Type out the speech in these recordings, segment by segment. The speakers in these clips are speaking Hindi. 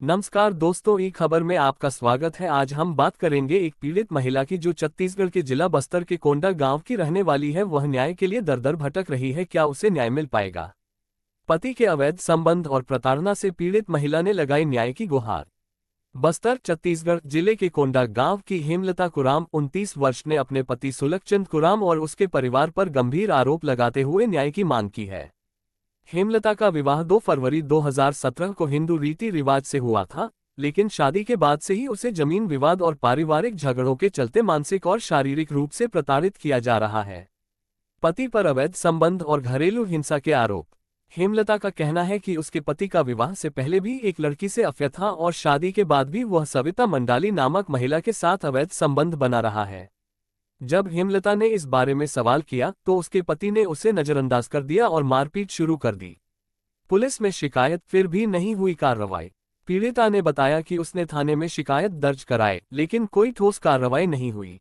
नमस्कार दोस्तों, ई खबर में आपका स्वागत है। आज हम बात करेंगे एक पीड़ित महिला की जो छत्तीसगढ़ के जिला बस्तर के कोंडा गांव की रहने वाली है। वह न्याय के लिए दर दर भटक रही है। क्या उसे न्याय मिल पाएगा? पति के अवैध संबंध और प्रताड़ना से पीड़ित महिला ने लगाई न्याय की गुहार। बस्तर छत्तीसगढ़ जिले के कोंडा गांव की हेमलता कुराम 29 वर्ष ने अपने पति सुलक्षचंद कुराम और उसके परिवार पर गंभीर आरोप लगाते हुए न्याय की मांग की है। हेमलता का विवाह 2 फरवरी 2017 को हिंदू रीति रिवाज से हुआ था, लेकिन शादी के बाद से ही उसे जमीन विवाद और पारिवारिक झगड़ों के चलते मानसिक और शारीरिक रूप से प्रताड़ित किया जा रहा है। पति पर अवैध संबंध और घरेलू हिंसा के आरोप। हेमलता का कहना है कि उसके पति का विवाह से पहले भी एक लड़की से अफेयर था और शादी के बाद भी वह सविता मंडाली नामक महिला के साथ अवैध संबंध बना रहा है। जब हेमलता ने इस बारे में सवाल किया तो उसके पति ने उसे नजरअंदाज कर दिया और मारपीट शुरू कर दी। पुलिस में शिकायत, फिर भी नहीं हुई कार्रवाई। पीड़िता ने बताया कि उसने थाने में शिकायत दर्ज कराई, लेकिन कोई ठोस कार्रवाई नहीं हुई।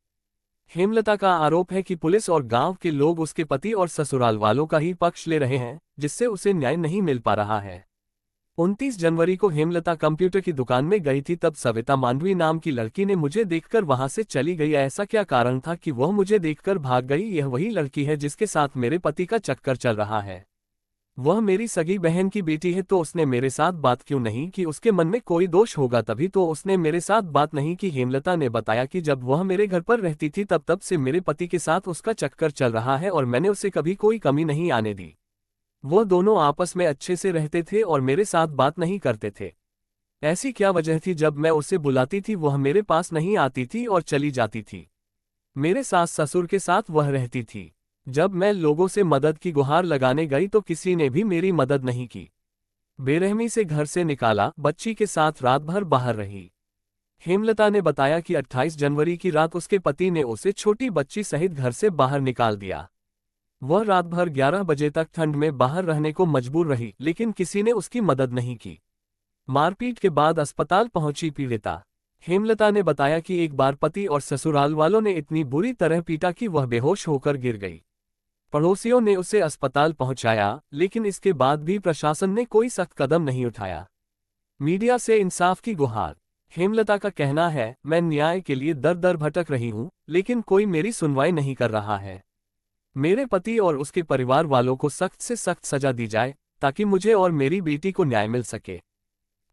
हेमलता का आरोप है कि पुलिस और गांव के लोग उसके पति और ससुराल वालों का ही पक्ष ले रहे हैं, जिससे उसे न्याय नहीं मिल पा रहा है। 29 जनवरी को हेमलता कंप्यूटर की दुकान में गई थी, तब सविता मांडवी नाम की लड़की ने मुझे देखकर वहां से चली गई। ऐसा क्या कारण था कि वह मुझे देखकर भाग गई? यह वही लड़की है जिसके साथ मेरे पति का चक्कर चल रहा है। वह मेरी सगी बहन की बेटी है, तो उसने मेरे साथ बात क्यों नहीं की? उसके मन में कोई दोष होगा, तभी तो उसने मेरे साथ बात नहीं की। हेमलता ने बताया कि जब वह मेरे घर पर रहती थी तब से मेरे पति के साथ उसका चक्कर चल रहा है और मैंने उसे कभी कोई कमी नहीं आने दी। वह दोनों आपस में अच्छे से रहते थे और मेरे साथ बात नहीं करते थे। ऐसी क्या वजह थी? जब मैं उसे बुलाती थी वह मेरे पास नहीं आती थी और चली जाती थी। मेरे सास ससुर के साथ वह रहती थी। जब मैं लोगों से मदद की गुहार लगाने गई तो किसी ने भी मेरी मदद नहीं की। बेरहमी से घर से निकाला, बच्ची के साथ रात भर बाहर रही। हेमलता ने बताया कि 28 जनवरी की रात उसके पति ने उसे छोटी बच्ची सहित घर से बाहर निकाल दिया। वह रात भर 11 बजे तक ठंड में बाहर रहने को मजबूर रही, लेकिन किसी ने उसकी मदद नहीं की। मारपीट के बाद अस्पताल पहुंची पीड़िता। हेमलता ने बताया कि एक बार पति और ससुराल वालों ने इतनी बुरी तरह पीटा कि वह बेहोश होकर गिर गई। पड़ोसियों ने उसे अस्पताल पहुंचाया, लेकिन इसके बाद भी प्रशासन ने कोई सख्त कदम नहीं उठाया। मीडिया से इंसाफ की गुहार। हेमलता का कहना है, मैं न्याय के लिए दर दर भटक रही हूं, लेकिन कोई मेरी सुनवाई नहीं कर रहा है। मेरे पति और उसके परिवार वालों को सख्त से सख्त सजा दी जाए, ताकि मुझे और मेरी बेटी को न्याय मिल सके।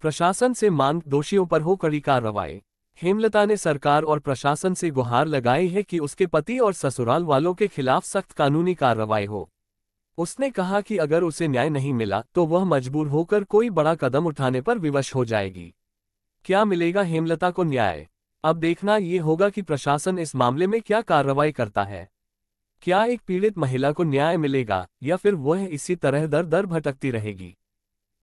प्रशासन से मांग, दोषियों पर हो कड़ी कार्रवाई। हेमलता ने सरकार और प्रशासन से गुहार लगाई है कि उसके पति और ससुराल वालों के खिलाफ सख्त कानूनी कार्रवाई हो। उसने कहा कि अगर उसे न्याय नहीं मिला तो वह मजबूर होकर कोई बड़ा कदम उठाने पर विवश हो जाएगी। क्या मिलेगा हेमलता को न्याय? अब देखना ये होगा कि प्रशासन इस मामले में क्या कार्रवाई करता है। क्या एक पीड़ित महिला को न्याय मिलेगा या फिर वह इसी तरह दर दर भटकती रहेगी?